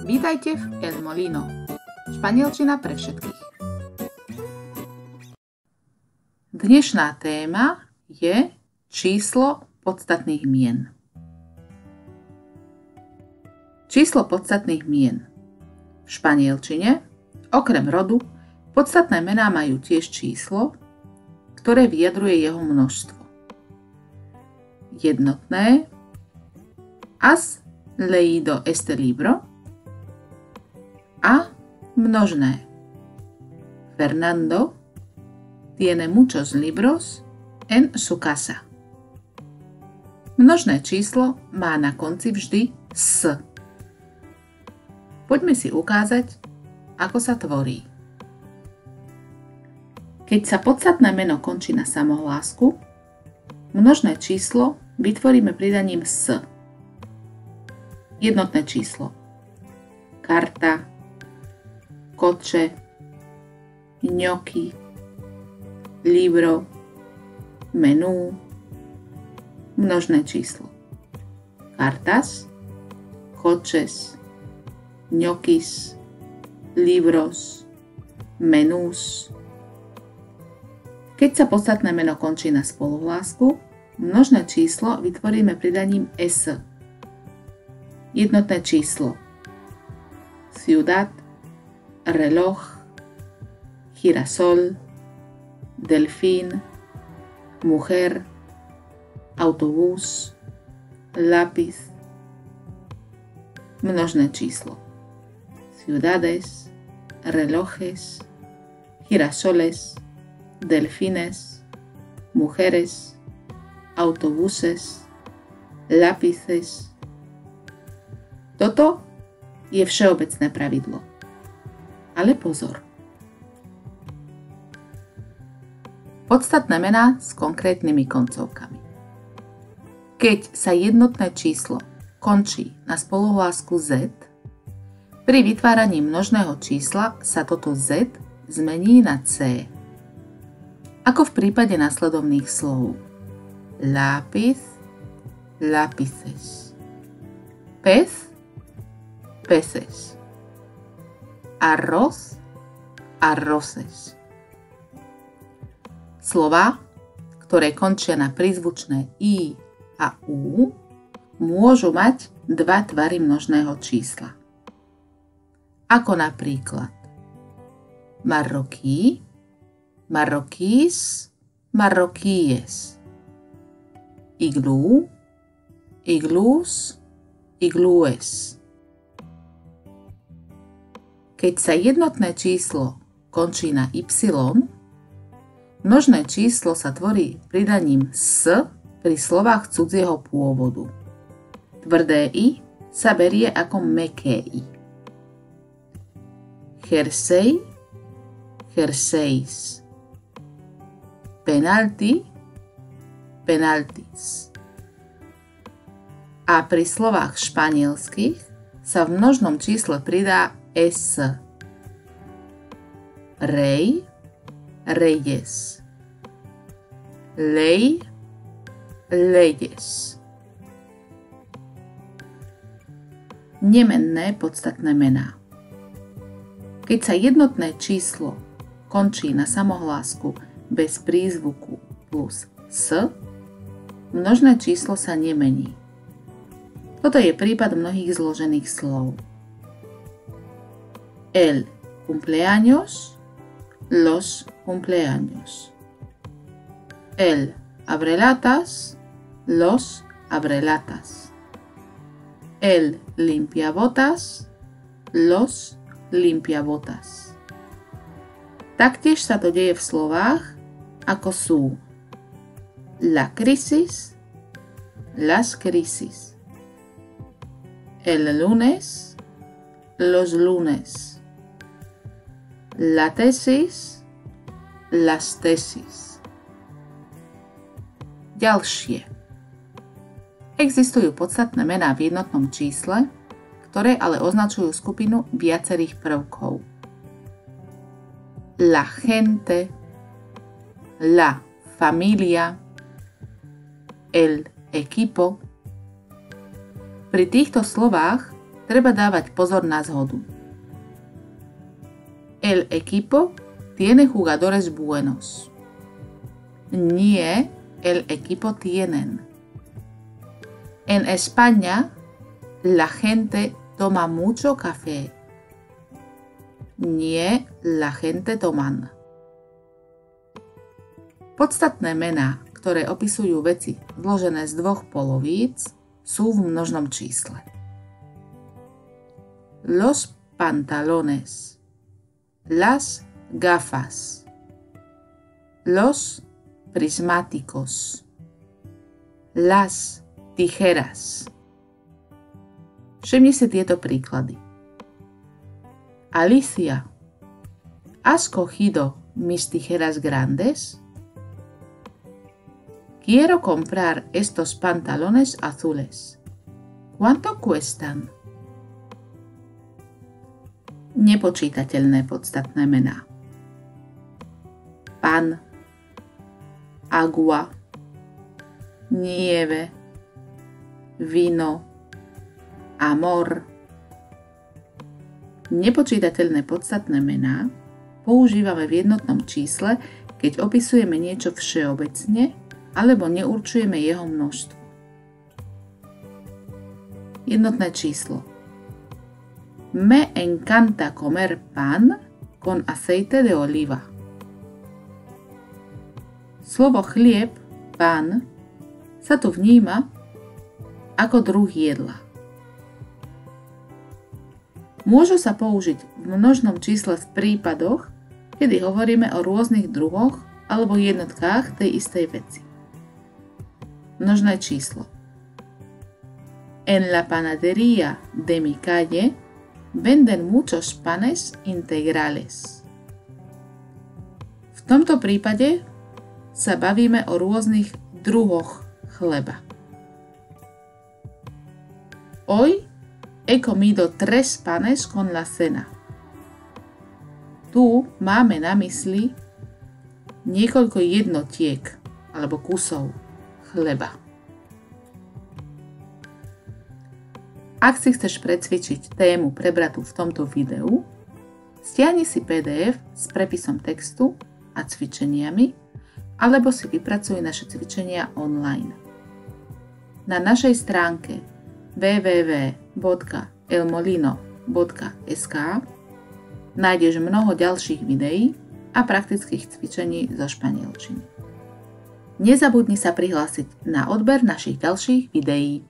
Vítajte v El Molino. Španielčina pre všetkých. Dnešná téma je číslo podstatných mien. Číslo podstatných mien. V španielčine, okrem rodu, podstatné mená majú tiež číslo, ktoré vyjadruje jeho množstvo. Jednotné. ¿Has leído este libro? A množné. Fernando tiene muchos libros en su casa. Množné číslo má na konci vždy s. Poďme si ukázať, ako sa tvorí. Keď sa podstatné meno končí na samohlásku, množné číslo vytvoríme pridaním s. Jednotné číslo. Karta, coche, gnocchi, libro, menú. Množné číslo. Cartas, coches, ñoquis, libros, menús. Keď sa podstatné meno končí na spoluhlásku, množné číslo vytvoríme pridaním s. Jednotné číslo. Ciudad, reloj, girasol, delfín, mujer, autobús, lápiz. Množné číslo. Ciudades, relojes, girasoles, delfines, mujeres, autobuses, lápices. Toto je všeobecné pravidlo. Ale pozor. Podstatné mená s konkrétnymi koncovkami. Keď sa jednotné číslo končí na spoluhlásku z, pri vytváraní množného čísla sa toto z zmení na c. Ako v prípade nasledovných slov. Lápiz, lápices. Pez, peces. Arroz, arroces. Slová, ktoré končia na prízvučné i a u, môžu mať dva tvary množného čísla. Ako napríklad marroquí, marroquís, marroquíes. Iglú, iglús, iglúes. Keď sa jednotné číslo končí na y, množné číslo sa tvorí pridaním s pri slovách cudzieho pôvodu. Tvrdé i sa berie ako mäkké i. Jersey, jerseys. Penalty, penaltis. A pri slovách španielských sa v množnom čísle pridá s. Rey, reyes. Ley, leyes. Nemenné podstatné mená. Keď sa jednotné číslo končí na samohlásku bez prízvuku plus s, množné číslo sa nemení. Toto je prípad mnohých zložených slov. El cumpleaños, los cumpleaños. El abrelatas, los abrelatas. El limpiabotas, los limpiabotas. Taktiež sa to deje v slovách, ako sú la crisis, las crisis. El lunes, los lunes. La tesis, las tesis. Ďalšie. Existujú podstatné mená v jednotnom čísle, ktoré ale označujú skupinu viacerých prvkov. La gente, la familia, el equipo. Pri týchto slovách treba dávať pozor na zhodu. El equipo tiene jugadores buenos. Nie, el equipo tienen. En España, la gente toma mucho café. Nie, la gente toman. Podstatné mená, ktoré opisujú veci zložené z dvoch polovíc, sú v množnom čísle. Los pantalones, las gafas, los prismáticos, las tijeras. Všimni si tieto príklady. Alicia, ¿has cogido mis tijeras grandes? Quiero comprar estos pantalones azules. ¿Cuánto cuestan? Nepočítateľné podstatné mená. Pan, agua, nieve, vino, amor. Nepočítateľné podstatné mená používame v jednotnom čísle, keď opisujeme niečo všeobecne alebo neurčujeme jeho množstvo. Jednotné číslo. Me encanta comer pan con aceite de oliva. Slovo chlieb, pan, sa tu vníma ako druh jedla. Môžu sa použiť v množnom čísle v prípadoch, kedy hovoríme o rôznych druhoch alebo jednotkách tej istej veci. Množné číslo. En la panadería de mi calle venden muchos panes integrales. V tomto prípade sa bavíme o rôznych druhoch chleba. Hoy he comido 3 panes con la cena. Tu máme na mysli niekoľko jednotiek alebo kusov chleba. Ak si chceš precvičiť tému prebratú v tomto videu, stiahni si PDF s prepisom textu a cvičeniami, alebo si vypracuj naše cvičenia online. Na našej stránke www.elmolino.sk nájdeš mnoho ďalších videí a praktických cvičení zo španielčiny. Nezabudni sa prihlásiť na odber našich ďalších videí.